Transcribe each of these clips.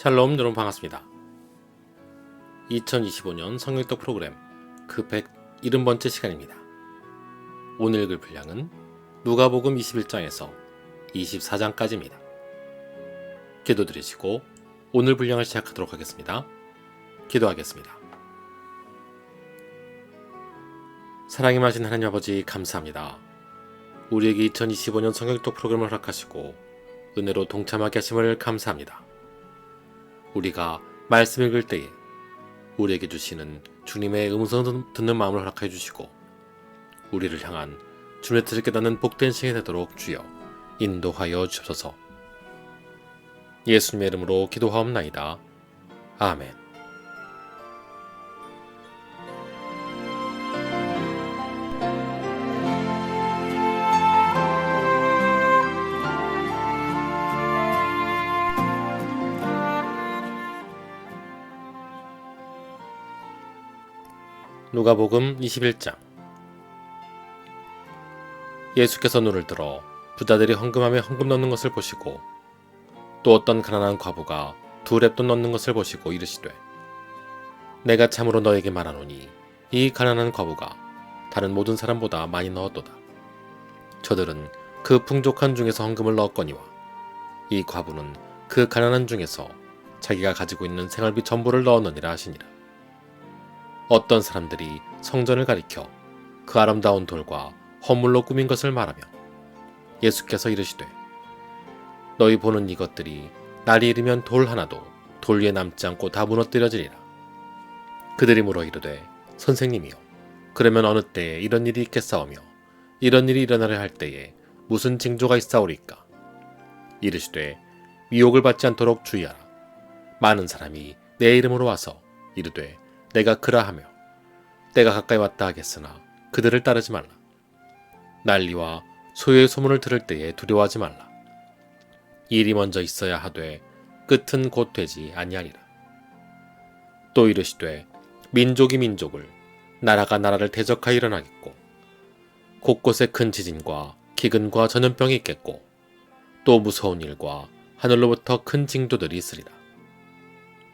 샬롬 여러분 반갑습니다. 2025년 성경독 프로그램 그 170번째 시간입니다. 오늘 읽을 분량은 누가복음 21장에서 24장까지입니다. 기도드리시고 오늘 분량을 시작하도록 하겠습니다. 기도하겠습니다. 사랑이 많으신 하나님 아버지 감사합니다. 우리에게 2025년 성경독 프로그램을 허락하시고 은혜로 동참하게 하심을 감사합니다. 우리가 말씀 읽을 때에 우리에게 주시는 주님의 음성 듣는 마음을 허락해 주시고 우리를 향한 주님의 뜻을 깨닫는 복된 시간이 되도록 주여 인도하여 주옵소서. 예수님의 이름으로 기도하옵나이다. 아멘. 누가복음 21장. 예수께서 눈을 들어 부자들이 헌금함에 헌금 넣는 것을 보시고 또 어떤 가난한 과부가 2렙돈 넣는 것을 보시고 이르시되 내가 참으로 너에게 말하노니 이 가난한 과부가 다른 모든 사람보다 많이 넣었도다. 저들은 그 풍족한 중에서 헌금을 넣었거니와 이 과부는 그 가난한 중에서 자기가 가지고 있는 생활비 전부를 넣었느니라 하시니라. 어떤 사람들이 성전을 가리켜 그 아름다운 돌과 허물로 꾸민 것을 말하며 예수께서 이르시되 너희 보는 이것들이 날이 이르면 돌 하나도 돌 위에 남지 않고 다 무너뜨려지리라. 그들이 물어 이르되 선생님이여 그러면 어느 때에 이런 일이 있겠사오며 이런 일이 일어나려 할 때에 무슨 징조가 있사오리까. 이르시되 미혹을 받지 않도록 주의하라. 많은 사람이 내 이름으로 와서 이르되 내가 그라하며 때가 가까이 왔다 하겠으나 그들을 따르지 말라. 난리와 소요의 소문을 들을 때에 두려워하지 말라. 일이 먼저 있어야 하되 끝은 곧 되지 아니하리라. 또 이르시되 민족이 민족을 나라가 나라를 대적하여 일어나겠고 곳곳에 큰 지진과 기근과 전염병이 있겠고 또 무서운 일과 하늘로부터 큰 징조들이 있으리라.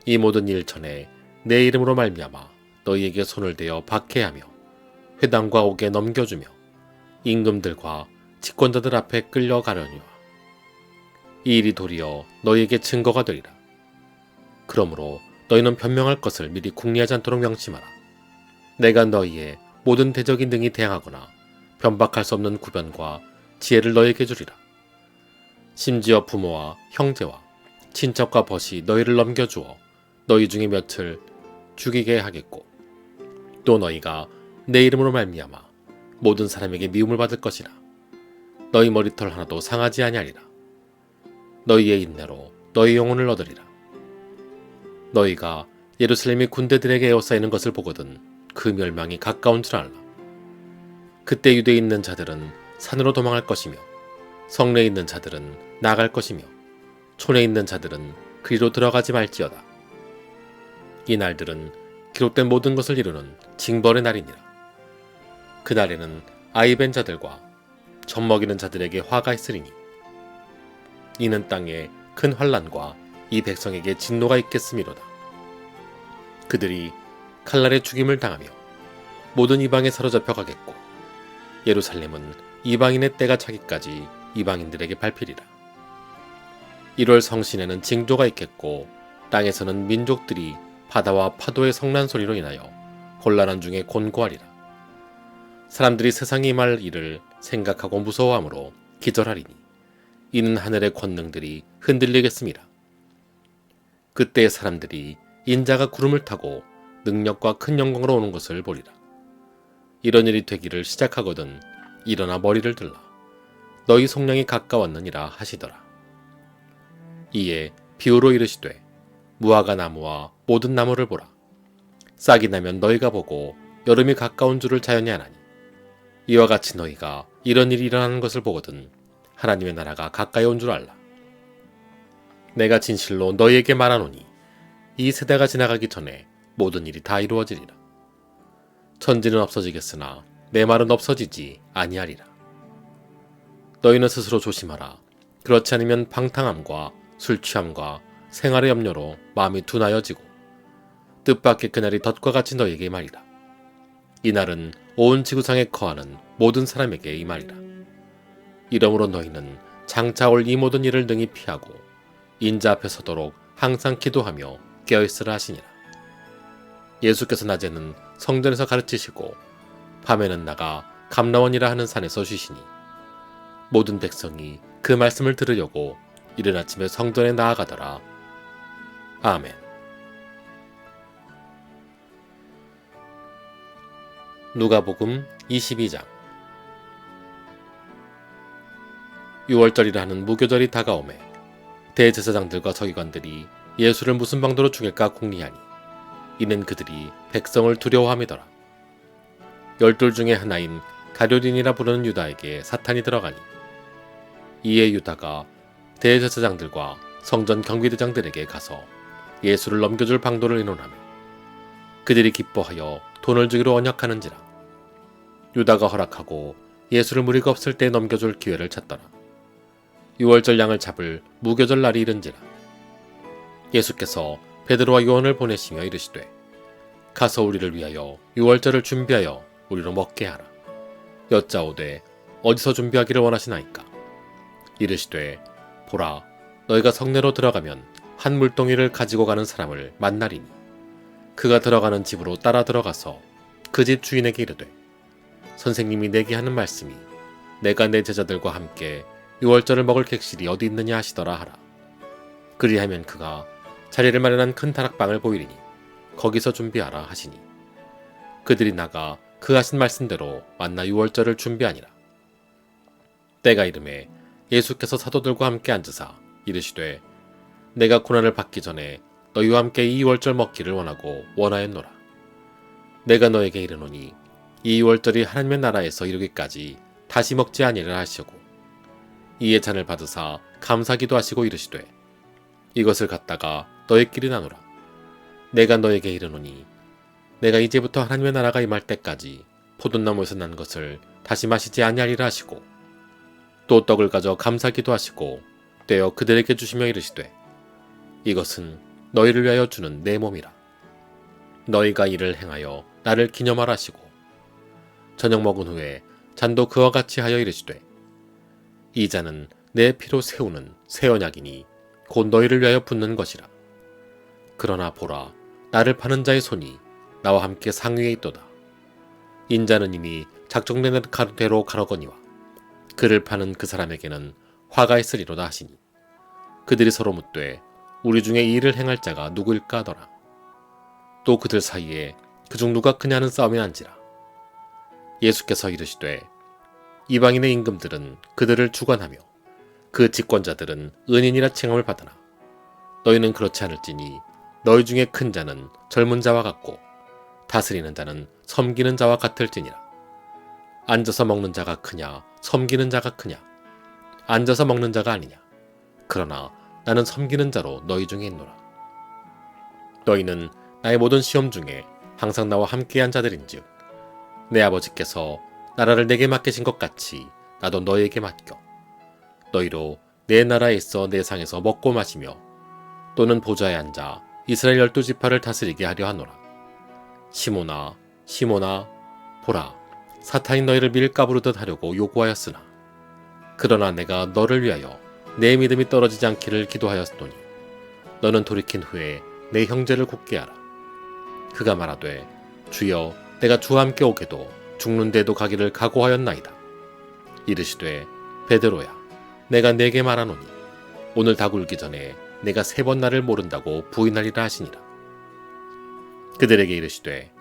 이 모든 일 전에 내 이름으로 말미암아 너희에게 손을 대어 박해하며 회당과 옥에 넘겨주며 임금들과 집권자들 앞에 끌려가려니와 이 일이 도리어 너희에게 증거가 되리라. 그러므로 너희는 변명할 것을 미리 궁리하지 않도록 명심하라. 내가 너희의 모든 대적인 등이 대항하거나 변박할 수 없는 구변과 지혜를 너희에게 주리라. 심지어 부모와 형제와 친척과 벗이 너희를 넘겨주어 너희 중에 몇을 죽이게 하겠고 또 너희가 내 이름으로 말미암아 모든 사람에게 미움을 받을 것이라. 너희 머리털 하나도 상하지 아니하리라. 너희의 인내로 너희 영혼을 얻으리라. 너희가 예루살렘이 군대들에게 에워싸이는 것을 보거든 그 멸망이 가까운 줄 알라. 그때 유대에 있는 자들은 산으로 도망할 것이며 성내에 있는 자들은 나갈 것이며 촌에 있는 자들은 그리로 들어가지 말지어다. 이 날들은 기록된 모든 것을 이루는 징벌의 날이니라. 그 날에는 아이 벤 자들과 젖 먹이는 자들에게 화가 있으리니 이는 땅에 큰 환난과 이 백성에게 진노가 있겠음이로다. 그들이 칼날에 죽임을 당하며 모든 이방에 사로잡혀 가겠고 예루살렘은 이방인의 때가 차기까지 이방인들에게 밟히리라. 1월 성신에는 징조가 있겠고 땅에서는 민족들이 바다와 파도의 성난 소리로 인하여 곤란한 중에 곤고하리라. 사람들이 세상이 임할 일을 생각하고 무서워하므로 기절하리니 이는 하늘의 권능들이 흔들리겠음이라. 그때 사람들이 인자가 구름을 타고 능력과 큰 영광으로 오는 것을 보리라. 이런 일이 되기를 시작하거든 일어나 머리를 들라. 너희 속량이 가까웠느니라 하시더라. 이에 비유로 이르시되 무화과 나무와 모든 나무를 보라. 싹이 나면 너희가 보고 여름이 가까운 줄을 자연히 아나니 이와 같이 너희가 이런 일이 일어나는 것을 보거든 하나님의 나라가 가까이 온 줄 알라. 내가 진실로 너희에게 말하노니 이 세대가 지나가기 전에 모든 일이 다 이루어지리라. 천지는 없어지겠으나 내 말은 없어지지 아니하리라. 너희는 스스로 조심하라. 그렇지 않으면 방탕함과 술 취함과 생활의 염려로 마음이 둔하여지고 뜻밖의 그날이 덫과 같이 너에게 말이라. 이날은 온 지구상에 거하는 모든 사람에게 이 말이라. 이러므로 너희는 장차 올 이 모든 일을 능히 피하고 인자 앞에 서도록 항상 기도하며 깨어있으라 하시니라. 예수께서 낮에는 성전에서 가르치시고 밤에는 나가 감라원이라 하는 산에서 쉬시니 모든 백성이 그 말씀을 들으려고 이른 아침에 성전에 나아가더라. 아멘. 누가복음 22장. 6월절이라 하는 무교절이 다가오매 대제사장들과 서기관들이 예수를 무슨 방도로 죽일까 궁리하니 이는 그들이 백성을 두려워함이더라. 12 중에 하나인 가룟인이라 부르는 유다에게 사탄이 들어가니 이에 유다가 대제사장들과 성전 경비대장들에게 가서 예수를 넘겨줄 방도를 의논하며 그들이 기뻐하여 돈을 주기로 언약하는지라. 유다가 허락하고 예수를 무리가 없을 때 넘겨줄 기회를 찾더라. 6월절 양을 잡을 무교절 날이 이른지라. 예수께서 베드로와 요한을 보내시며 이르시되 가서 우리를 위하여 6월절을 준비하여 우리로 먹게 하라. 여짜오되 어디서 준비하기를 원하시나이까. 이르시되 보라 너희가 성내로 들어가면 한 물동이를 가지고 가는 사람을 만나리니 그가 들어가는 집으로 따라 들어가서 그 집 주인에게 이르되 선생님이 내게 하는 말씀이 내가 내 제자들과 함께 6월절을 먹을 객실이 어디 있느냐 하시더라 하라. 그리하면 그가 자리를 마련한 큰 다락방을 보이리니 거기서 준비하라 하시니 그들이 나가 그 하신 말씀대로 만나 6월절을 준비하니라. 때가 이름에 예수께서 사도들과 함께 앉으사 이르시되 내가 고난을 받기 전에 너희와 함께 이 6월절 먹기를 원하고 원하였노라. 내가 너에게 이르노니 이 6월절이 하나님의 나라에서 이르기까지 다시 먹지 아니라 하시고 이에 잔을 받으사 감사기도 하시고 이르시되 이것을 갖다가 너희끼리 나누라. 내가 너에게 이르노니 내가 이제부터 하나님의 나라가 임할 때까지 포도나무에서 난 것을 다시 마시지 아니하리라 하시고 또 떡을 가져 감사기도 하시고 떼어 그들에게 주시며 이르시되 이것은 너희를 위하여 주는 내 몸이라. 너희가 이를 행하여 나를 기념하라 하시고 저녁 먹은 후에 잔도 그와 같이 하여 이르시되 이 잔은 내 피로 세우는 새 언약이니 곧 너희를 위하여 붓는 것이라. 그러나 보라 나를 파는 자의 손이 나와 함께 상위에 있도다. 인자는 이미 작정된 대로 가려거니와 그를 파는 그 사람에게는 화가 있으리로다 하시니 그들이 서로 묻되 우리 중에 이 일을 행할 자가 누구일까 하더라. 또 그들 사이에 그중 누가 크냐는 싸움이 난지라. 예수께서 이르시되 이방인의 임금들은 그들을 주관하며 그 집권자들은 은인이라 칭함을 받으나 너희는 그렇지 않을지니 너희 중에 큰 자는 젊은 자와 같고 다스리는 자는 섬기는 자와 같을지니라. 앉아서 먹는 자가 크냐 섬기는 자가 크냐. 앉아서 먹는 자가 아니냐. 그러나 나는 섬기는 자로 너희 중에 있노라. 너희는 나의 모든 시험 중에 항상 나와 함께한 자들인즉 내 아버지께서 나라를 내게 맡기신 것 같이 나도 너희에게 맡겨 너희로 내 나라에 있어 내 상에서 먹고 마시며 또는 보좌에 앉아 이스라엘 12지파를 다스리게 하려 하노라. 시몬아 시몬아 보라 사탄이 너희를 밀가 부르듯 하려고 요구하였으나 그러나 내가 너를 위하여 내 믿음이 떨어지지 않기를 기도하였노니 너는 돌이킨 후에 내 형제를 굳게 하라. 그가 말하되 주여 내가 주와 함께 오게도 죽는 데도 가기를 각오하였나이다. 이르시되 베드로야 내가 네게 말하노니 오늘 다 굴기 전에 내가 3번 나를 모른다고 부인하리라 하시니라. 그들에게 이르시되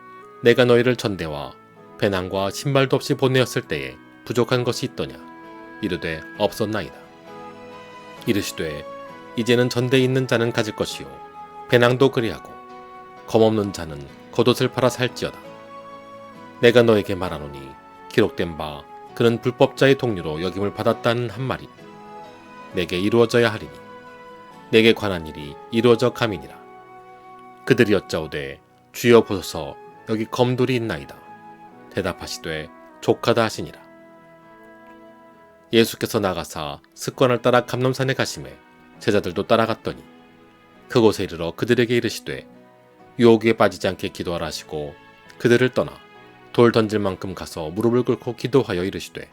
내가 너희를 전대와 배낭과 신발도 없이 보내었을 때에 부족한 것이 있더냐. 이르되 없었나이다. 이르시되 이제는 전대에 있는 자는 가질 것이요 배낭도 그리하고 검없는 자는 겉옷을 팔아 살지어다. 내가 너에게 말하노니 기록된 바 그는 불법자의 동료로 여김을 받았다는 한 말이 내게 이루어져야 하리니 내게 관한 일이 이루어져 감이니라. 그들이 여짜오되 주여 보소서 여기 검돌이 있나이다. 대답하시되 족하다 하시니라. 예수께서 나가사 습관을 따라 감람산에 가시매 제자들도 따라갔더니 그곳에 이르러 그들에게 이르시되 유혹에 빠지지 않게 기도하라 하시고 그들을 떠나 돌 던질 만큼 가서 무릎을 꿇고 기도하여 이르시되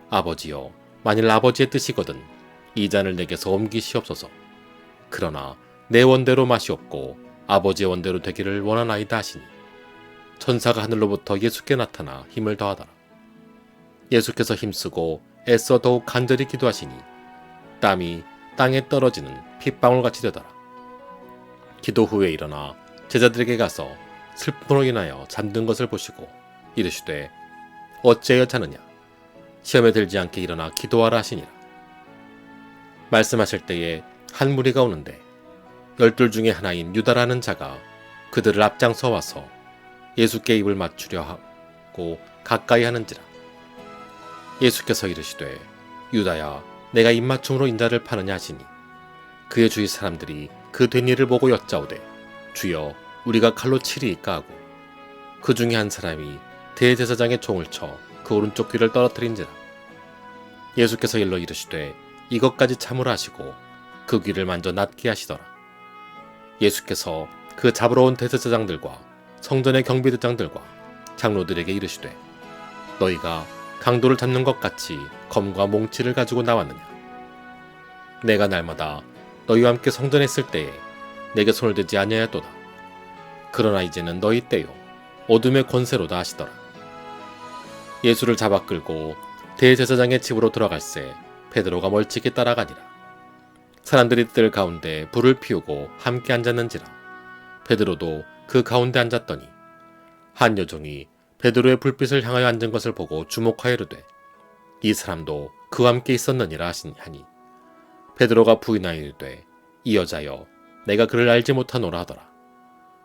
아버지여 만일 아버지의 뜻이거든 이 잔을 내게서 옮기시옵소서. 그러나 내 원대로 마시옵고 아버지의 원대로 되기를 원하나이다 하시니 천사가 하늘로부터 예수께 나타나 힘을 더하더라. 예수께서 힘쓰고 애써 더욱 간절히 기도하시니 땀이 땅에 떨어지는 핏방울같이 되더라. 기도 후에 일어나 제자들에게 가서 슬픔으로 인하여 잠든 것을 보시고 이르시되 어찌하여 자느냐 시험에 들지 않게 일어나 기도하라 하시니라. 말씀하실 때에 한 무리가 오는데 12 중에 하나인 유다라는 자가 그들을 앞장서 와서 예수께 입을 맞추려 하고 가까이 하는지라. 예수께서 이르시되 유다야 내가 입맞춤으로 인자를 파느냐 하시니 그의 주위 사람들이 그 된 일을 보고 여짜오되 주여 우리가 칼로 치리이까 하고 그 중에 한 사람이 대제사장의 총을 쳐 그 오른쪽 귀를 떨어뜨린지라. 예수께서 일러 이르시되 이것까지 참으라 하시고 그 귀를 만져 낫게 하시더라. 예수께서 그 잡으러 온 대제사장들과 성전의 경비대장들과 장로들에게 이르시되 너희가 강도를 잡는 것 같이 검과 몽치를 가지고 나왔느냐. 내가 날마다 너희와 함께 성전에 있을 때에 내게 손을 대지 아니하였도다. 그러나 이제는 너희 때요 어둠의 권세로다 하시더라. 예수를 잡아 끌고 대제사장의 집으로 들어갈새 베드로가 멀찍이 따라가니라. 사람들이 뜰 가운데 불을 피우고 함께 앉았는지라. 베드로도 그 가운데 앉았더니 한 여종이 베드로의 불빛을 향하여 앉은 것을 보고 주목하여 이르되 이 사람도 그와 함께 있었느니라 하니 베드로가 부인하여 이르되 이 여자여 내가 그를 알지 못하노라 하더라.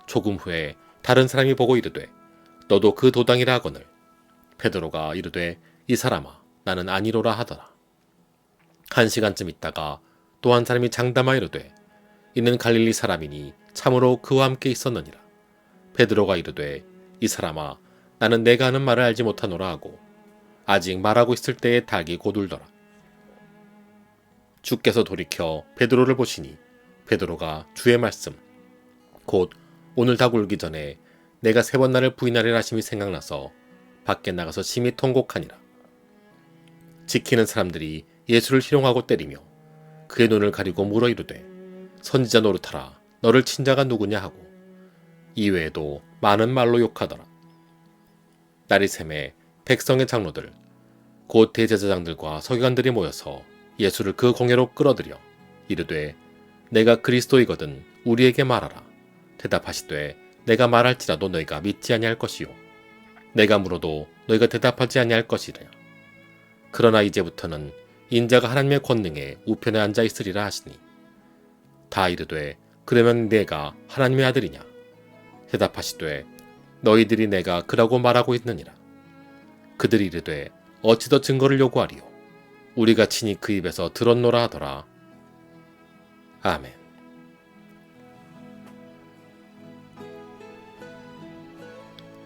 조금 후에 다른 사람이 보고 이르되 너도 그 도당이라 하거늘 베드로가 이르되 이 사람아 나는 아니로라 하더라. 1시간쯤 있다가 또 한 사람이 장담하여 이르되 이는 갈릴리 사람이니 참으로 그와 함께 있었느니라. 베드로가 이르되 이 사람아 나는 내가 하는 말을 알지 못하노라 하고 아직 말하고 있을 때에 닭이 고둘더라. 주께서 돌이켜 베드로를 보시니 베드로가 주의 말씀 곧 오늘 닭 울기 전에 내가 3번 나를 부인하리라 하심이 생각나서 밖에 나가서 심히 통곡하니라. 지키는 사람들이 예수를 희롱하고 때리며 그의 눈을 가리고 물어 이르되 선지자 노릇하라 너를 친 자가 누구냐 하고 이외에도 많은 말로 욕하더라. 날이 새매 백성의 장로들 곧 대제사장들과 서기관들이 모여서 예수를 그 공회로 끌어들여 이르되 내가 그리스도이거든 우리에게 말하라. 대답하시되 내가 말할지라도 너희가 믿지 아니할 것이요 내가 물어도 너희가 대답하지 아니할 것이라. 그러나 이제부터는 인자가 하나님의 권능에 우편에 앉아 있으리라 하시니 다 이르되 그러면 내가 하나님의 아들이냐. 대답하시되 너희들이 내가 그라고 말하고 있느니라. 그들이 이르되 어찌 더 증거를 요구하리요. 우리가 친히 그 입에서 들었노라 하더라. 아멘.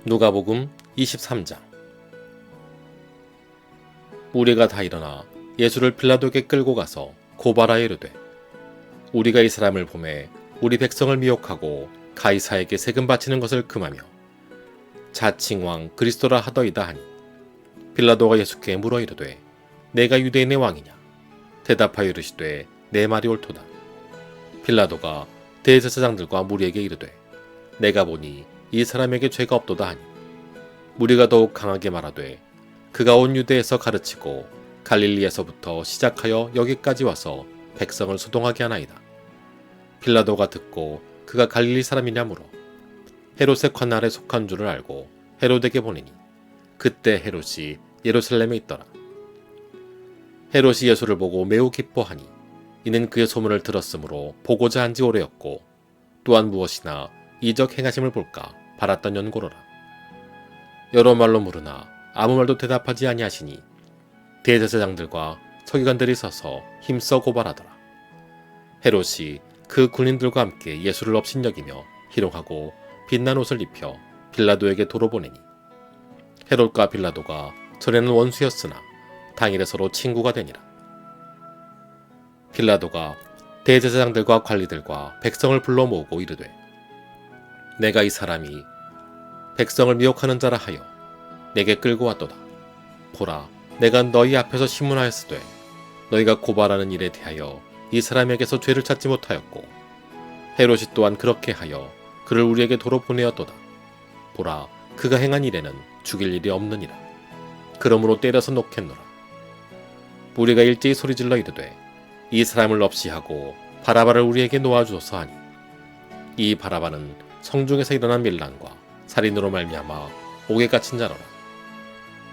누가복음 23장. 무리가 다 일어나 예수를 빌라도에게 끌고 가서 고발하여 이르되 우리가 이 사람을 보매 우리 백성을 미혹하고 가이사에게 세금 바치는 것을 금하며 자칭 왕 그리스도라 하더이다 하니 빌라도가 예수께 물어 이르되 내가 유대인의 왕이냐. 대답하여 이르시되 내 말이 옳도다. 빌라도가 대제사장들과 무리에게 이르되 내가 보니 이 사람에게 죄가 없도다 하니 무리가 더욱 강하게 말하되 그가 온 유대에서 가르치고 갈릴리에서부터 시작하여 여기까지 와서 백성을 소동하게 하나이다. 빌라도가 듣고 그가 갈릴리 사람이냐 물어 헤롯의 관할에 속한 줄을 알고 헤롯에게 보내니 그때 헤롯이 예루살렘에 있더라. 헤롯이 예수를 보고 매우 기뻐하니 이는 그의 소문을 들었으므로 보고자 한지 오래였고 또한 무엇이나 이적 행하심을 볼까 바랐던 연고로라. 여러 말로 물으나 아무 말도 대답하지 아니하시니 대제사장들과 서기관들이 서서 힘써 고발하더라. 헤롯이 그 군인들과 함께 예수를 업신여기며 희롱하고 빛난 옷을 입혀 빌라도에게 도로 보내니 헤롯과 빌라도가 전에는 원수였으나 당일에 서로 친구가 되니라. 빌라도가 대제사장들과 관리들과 백성을 불러 모으고 이르되 내가 이 사람이 백성을 미혹하는 자라 하여 내게 끌고 왔도다. 보라, 내가 너희 앞에서 신문하였으되 너희가 고발하는 일에 대하여 이 사람에게서 죄를 찾지 못하였고 헤롯이 또한 그렇게 하여 그를 우리에게 도로 보내었도다. 보라, 그가 행한 일에는 죽일 일이 없느니라. 그러므로 때려서 놓겠노라. 우리가 일제히 소리질러 이르되 이 사람을 없이 하고 바라바를 우리에게 놓아주소서 하니 이 바라바는 성중에서 일어난 밀란과 살인으로 말미암아 옥에 갇힌 자로라.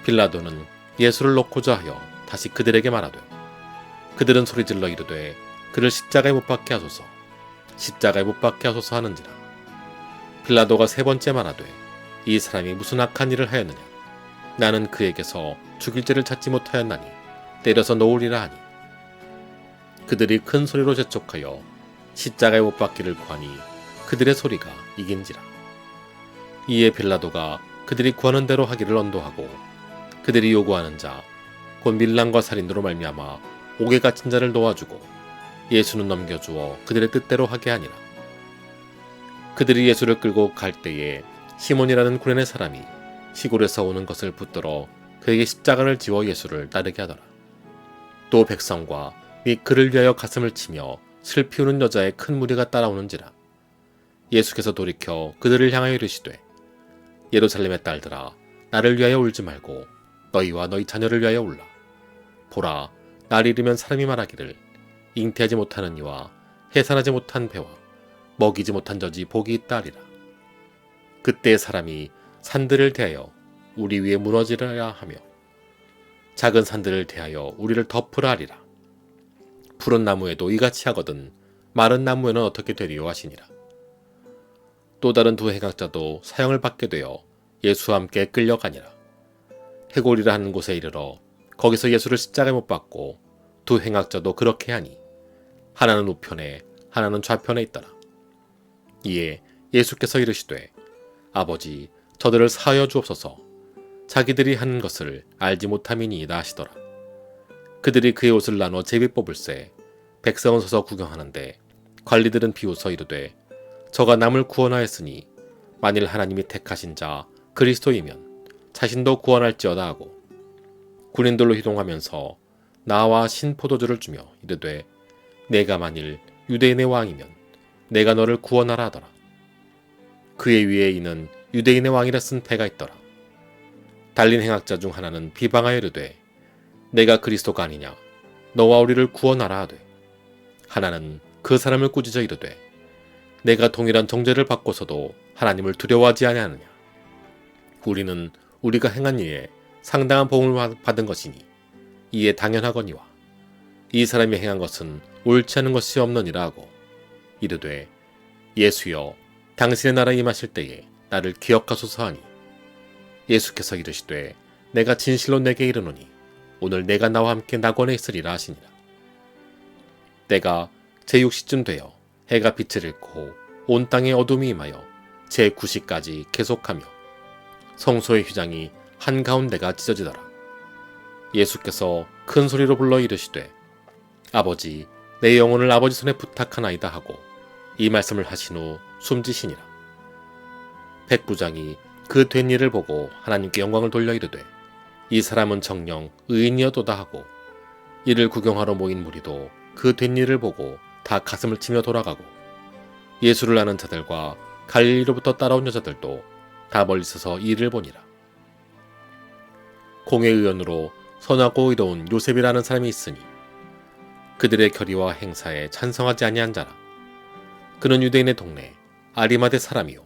빌라도는 예수를 놓고자 하여 다시 그들에게 말하되 그들은 소리질러 이르되 그를 십자가에 못 박게 하소서, 십자가에 못 박게 하소서 하는지라. 빌라도가 세 번째 말하되 이 사람이 무슨 악한 일을 하였느냐. 나는 그에게서 죽일 죄를 찾지 못하였나니 때려서 놓으리라 하니 그들이 큰 소리로 재촉하여 십자가에 못 박기를 구하니 그들의 소리가 이긴지라. 이에 빌라도가 그들이 구하는 대로 하기를 언도하고 그들이 요구하는 자 곧 밀란과 살인으로 말미암아 옥에 갇힌 자를 놓아주고 예수는 넘겨주어 그들의 뜻대로 하게 하니라. 그들이 예수를 끌고 갈 때에 시몬이라는 구레네 사람이 시골에서 오는 것을 붙들어 그에게 십자가를 지워 예수를 따르게 하더라. 또 백성과 및 그를 위하여 가슴을 치며 슬피 우는 여자의 큰 무리가 따라오는지라. 예수께서 돌이켜 그들을 향하여 이르시되 예루살렘의 딸들아, 나를 위하여 울지 말고 너희와 너희 자녀를 위하여 울라. 보라, 날 이르면 사람이 말하기를 잉태하지 못하는 이와 해산하지 못한 배와 먹이지 못한 젖이 복이 있다 하리라. 그때 사람이 산들을 대하여 우리 위에 무너지리라 하며 작은 산들을 대하여 우리를 덮으라 하리라. 푸른 나무에도 이같이 하거든 마른 나무에는 어떻게 되리요 하시니라. 또 다른 두 행악자도 사형을 받게 되어 예수와 함께 끌려가니라. 해골이라 하는 곳에 이르러 거기서 예수를 십자가에 못 박고 두 행악자도 그렇게 하니 하나는 우편에 하나는 좌편에 있더라. 이에 예수께서 이르시되 아버지, 저들을 사하여 주옵소서, 자기들이 하는 것을 알지 못함이니이다 하시더라. 그들이 그의 옷을 나눠 제비 뽑을새 백성은 서서 구경하는데 관리들은 비웃어 이르되 저가 남을 구원하였으니 만일 하나님이 택하신 자 그리스도이면 자신도 구원할지어다 하고 군인들로 희동하면서 나와 신포도주를 주며 이르되 내가 만일 유대인의 왕이면 내가 너를 구원하라 하더라. 그의 위에 이는 유대인의 왕이라 쓴 패가 있더라. 달린 행악자 중 하나는 비방하여 이르되 내가 그리스도가 아니냐, 너와 우리를 구원하라 하되 하나는 그 사람을 꾸짖어 이르되 내가 동일한 정죄를 받고서도 하나님을 두려워하지 아니하느냐. 우리는 우리가 행한 일에 상당한 보응을 받은 것이니 이에 당연하거니와 이 사람이 행한 것은 옳지 않은 것이 없느니라 하고 이르되 예수여, 당신의 나라에 임하실 때에 나를 기억하소서 하니 예수께서 이르시되 내가 진실로 내게 이르노니 오늘 내가 나와 함께 낙원에 있으리라 하시니라. 때가 제6시쯤 되어 해가 빛을 잃고 온 땅에 어둠이 임하여 제9시까지 계속하며 성소의 휘장이 한가운데가 찢어지더라. 예수께서 큰 소리로 불러 이르시되 아버지, 내 영혼을 아버지 손에 부탁하나이다 하고 이 말씀을 하신 후 숨지시니라. 백부장이 그 된 일을 보고 하나님께 영광을 돌려 이르되 이 사람은 정녕 의인이었도다 하고 이를 구경하러 모인 무리도 그 된 일을 보고 다 가슴을 치며 돌아가고 예수를 아는 자들과 갈릴리로부터 따라온 여자들도 다 멀리 서서 이 일을 보니라. 공회 의원으로 선하고 의로운 요셉이라는 사람이 있으니 그들의 결의와 행사에 찬성하지 아니한 자라. 그는 유대인의 동네 아리마대 사람이요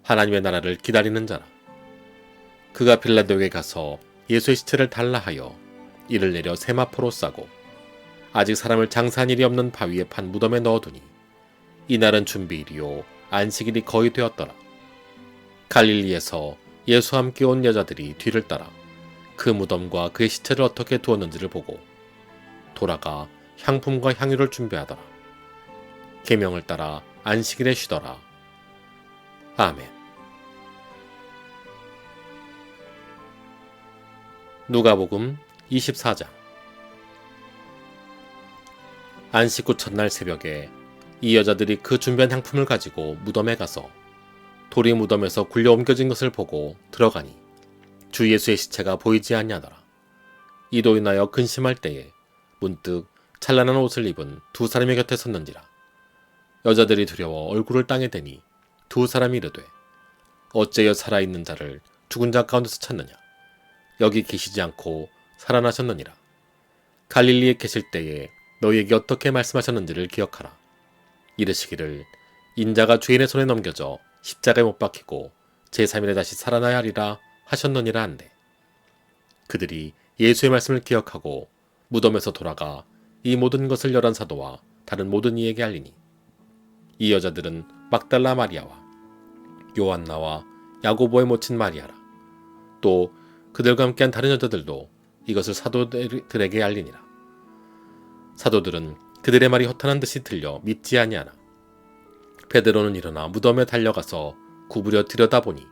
하나님의 나라를 기다리는 자라. 그가 빌라도에게 가서 예수의 시체를 달라 하여 이를 내려 세마포로 싸고 아직 사람을 장사한 일이 없는 바위에 판 무덤에 넣어두니 이날은 준비일이요 안식일이 거의 되었더라. 갈릴리에서 예수와 함께 온 여자들이 뒤를 따라 그 무덤과 그의 시체를 어떻게 두었는지를 보고 돌아가 향품과 향유를 준비하더라. 계명을 따라 안식일에 쉬더라. 아멘. 누가복음 24장. 안식 후 첫날 새벽에 이 여자들이 그 준비한 향품을 가지고 무덤에 가서 돌이 무덤에서 굴려 옮겨진 것을 보고 들어가니 주 예수의 시체가 보이지 아니하더라. 이로 인하여 근심할 때에 문득 찬란한 옷을 입은 두 사람의 곁에 섰는지라. 여자들이 두려워 얼굴을 땅에 대니 두 사람이 이르되 어째여 살아있는 자를 죽은 자 가운데서 찾느냐. 여기 계시지 않고 살아나셨느니라. 갈릴리에 계실 때에 너희에게 어떻게 말씀하셨는지를 기억하라. 이르시기를 인자가 죄인의 손에 넘겨져 십자가에 못 박히고 제3일에 다시 살아나야 하리라 하셨느니라 한데, 그들이 예수의 말씀을 기억하고 무덤에서 돌아가 이 모든 것을 열한 사도와 다른 모든 이에게 알리니, 이 여자들은 막달라 마리아와 요한나와 야고보의 모친 마리아라. 또 그들과 함께한 다른 여자들도 이것을 사도들에게 알리니라. 사도들은 그들의 말이 허탄한 듯이 들려 믿지 아니하나 베드로는 일어나 무덤에 달려가서 구부려 들여다보니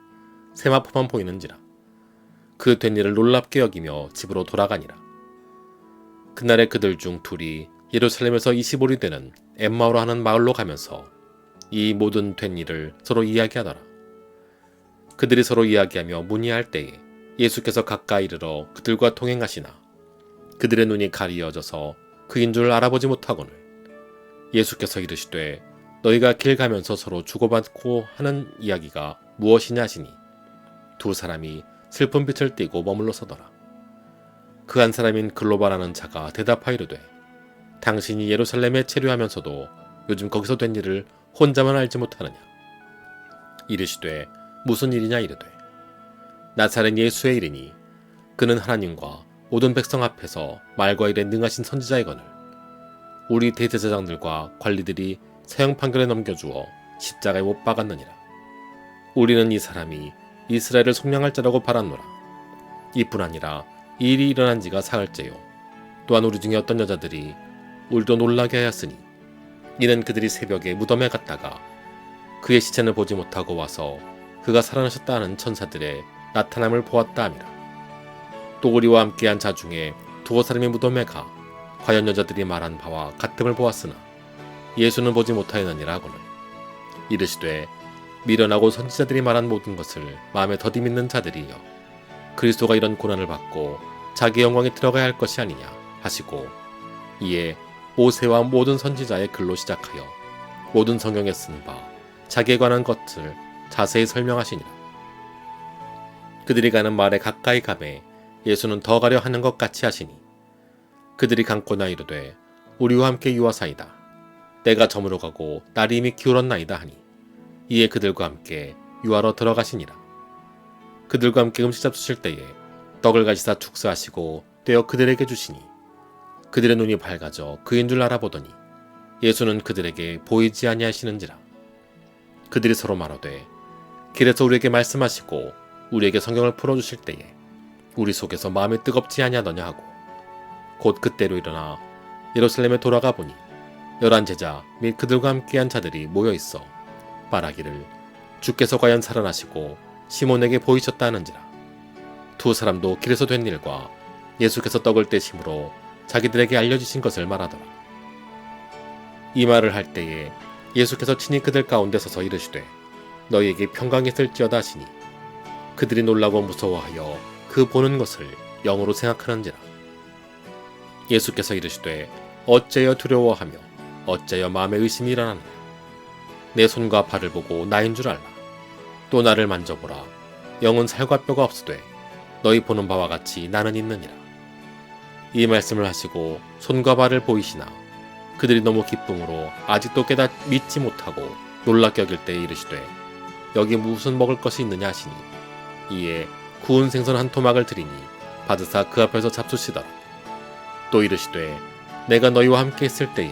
세마포만 보이는지라. 그 된 일을 놀랍게 여기며 집으로 돌아가니라. 그날에 그들 중 둘이 예루살렘에서 25리 되는 엠마오라 하는 마을로 가면서 이 모든 된 일을 서로 이야기하더라. 그들이 서로 이야기하며 문의할 때에 예수께서 가까이 이르러 그들과 동행하시나 그들의 눈이 가리어져서 그인 줄 알아보지 못하거늘 예수께서 이르시되 너희가 길 가면서 서로 주고받고 하는 이야기가 무엇이냐 하시니 두 사람이 슬픈 빛을 띠고 머물러 서더라. 그 한 사람인 글로바라는 자가 대답하여 이르되 당신이 예루살렘에 체류하면서도 요즘 거기서 된 일을 혼자만 알지 못하느냐. 이르시되 무슨 일이냐 이르되 나사렛 예수의 일이니 그는 하나님과 모든 백성 앞에서 말과 일에 능하신 선지자이거늘 우리 대제사장들과 관리들이 사형 판결에 넘겨주어 십자가에 못 박았느니라. 우리는 이 사람이 이스라엘을 속량할 자라고 바랐노라. 이뿐 아니라 이 일이 일어난 지가 사흘째요. 또한 우리 중에 어떤 여자들이 우리도 놀라게 하였으니 이는 그들이 새벽에 무덤에 갔다가 그의 시체는 보지 못하고 와서 그가 살아나셨다 하는 천사들의 나타남을 보았다 함이라. 또 우리와 함께한 자 중에 두어 사람이 무덤에 가 과연 여자들이 말한 바와 같음을 보았으나 예수는 보지 못하였느니라 하고는 이르시되 미련하고 선지자들이 말한 모든 것을 마음에 더디 믿는 자들이여 그리스도가 이런 고난을 받고 자기 영광에 들어가야 할 것이 아니냐 하시고 이에 모세와 모든 선지자의 글로 시작하여 모든 성경에 쓴 바 자기에 관한 것을 자세히 설명하시니라. 그들이 가는 말에 가까이 가매 예수는 더 가려 하는 것 같이 하시니 그들이 감고나 이르되 우리와 함께 유하사이다. 때가 저물어 가고 날이 이미 기울었나이다 하니 이에 그들과 함께 유하러 들어가시니라. 그들과 함께 음식 잡수실 때에 떡을 가지사 축사하시고 떼어 그들에게 주시니 그들의 눈이 밝아져 그인 줄 알아보더니 예수는 그들에게 보이지 아니하시는지라. 그들이 서로 말하되 길에서 우리에게 말씀하시고 우리에게 성경을 풀어주실 때에 우리 속에서 마음이 뜨겁지 아니하더냐 하고 곧 그때로 일어나 예루살렘에 돌아가 보니 11 제자 및 그들과 함께한 자들이 모여있어 말하기를 주께서 과연 살아나시고 시몬에게 보이셨다 하는지라. 두 사람도 길에서 된 일과 예수께서 떡을 떼심으로 자기들에게 알려주신 것을 말하더라. 이 말을 할 때에 예수께서 친히 그들 가운데 서서 이르시되 너희에게 평강이 있을지어다 하시니 그들이 놀라고 무서워하여 그 보는 것을 영으로 생각하는지라. 예수께서 이르시되 어째여 두려워하며 어째여 마음에 의심이 일어나느냐. 내 손과 발을 보고 나인 줄 알라. 또 나를 만져보라. 영은 살과 뼈가 없으되 너희 보는 바와 같이 나는 있느니라. 이 말씀을 하시고 손과 발을 보이시나 그들이 너무 기쁨으로 아직도 믿지 못하고 놀랍게 여길 때에 이르시되 여기 무슨 먹을 것이 있느냐 하시니 이에 구운 생선 한 토막을 드리니 받으사 그 앞에서 잡수시더라. 또 이르시되 내가 너희와 함께 있을 때에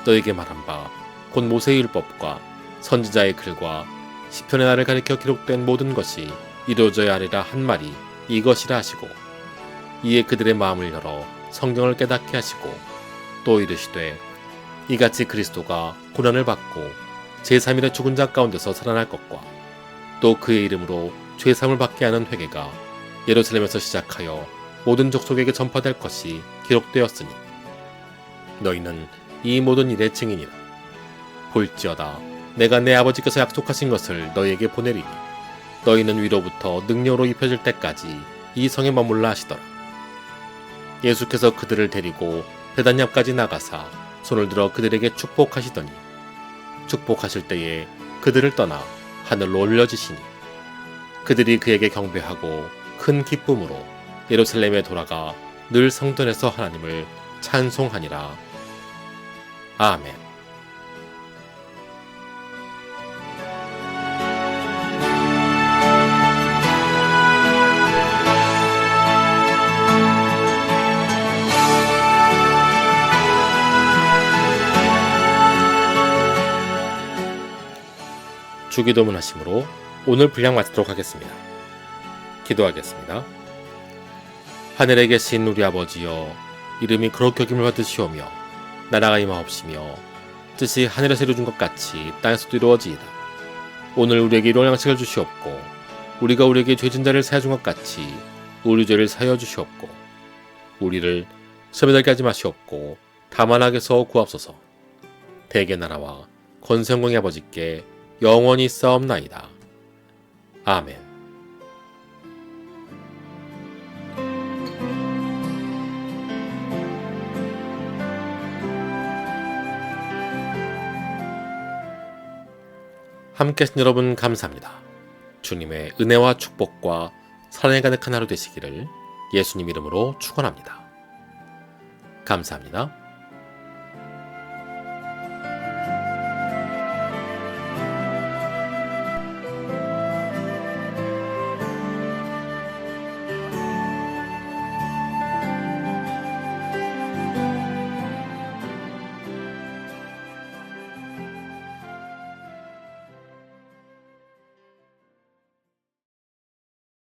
너희에게 말한 바 곧 모세의 율법과 선지자의 글과 시편의 날을 가리켜 기록된 모든 것이 이루어져야 하리라 한 말이 이것이라 하시고 이에 그들의 마음을 열어 성경을 깨닫게 하시고 또 이르시되 이같이 그리스도가 고난을 받고 제3일에 죽은 자 가운데서 살아날 것과 또 그의 이름으로 죄사함을 받게 하는 회개가 예루살렘에서 시작하여 모든 족속에게 전파될 것이 기록되었으니 너희는 이 모든 일의 증인이라. 볼지어다 내가 내 아버지께서 약속하신 것을 너희에게 보내리니 너희는 위로부터 능력으로 입혀질 때까지 이 성에 머물라 하시더라. 예수께서 그들을 데리고 베다냐까지 나가사 손을 들어 그들에게 축복하시더니 축복하실 때에 그들을 떠나 하늘로 올려지시니 그들이 그에게 경배하고 큰 기쁨으로 예루살렘에 돌아가 늘 성전에서 하나님을 찬송하니라. 아멘. 주기도문 하심으로 오늘 분량 마치도록 하겠습니다. 기도하겠습니다. 하늘에 계신 우리 아버지여, 이름이 거룩히 여김을 받으시오며 나라가 임하옵시며 뜻이 하늘에서 이루어진 것 같이 땅에서도 이루어지이다. 오늘 우리에게 일용할 양식을 주시옵고 우리가 우리에게 죄진 자를 사하여 준 것 같이 우리 죄를 사하여 주시옵고 우리를 시험에 들게 하지 마시옵고 다만 악에서 구하옵소서. 대개 나라와 권세영광의 아버지께 영원히 싸움나이다. 아멘. 함께 하신 여러분 감사합니다. 주님의 은혜와 축복과 사랑이 가득한 하루 되시기를 예수님 이름으로 축원합니다. 감사합니다.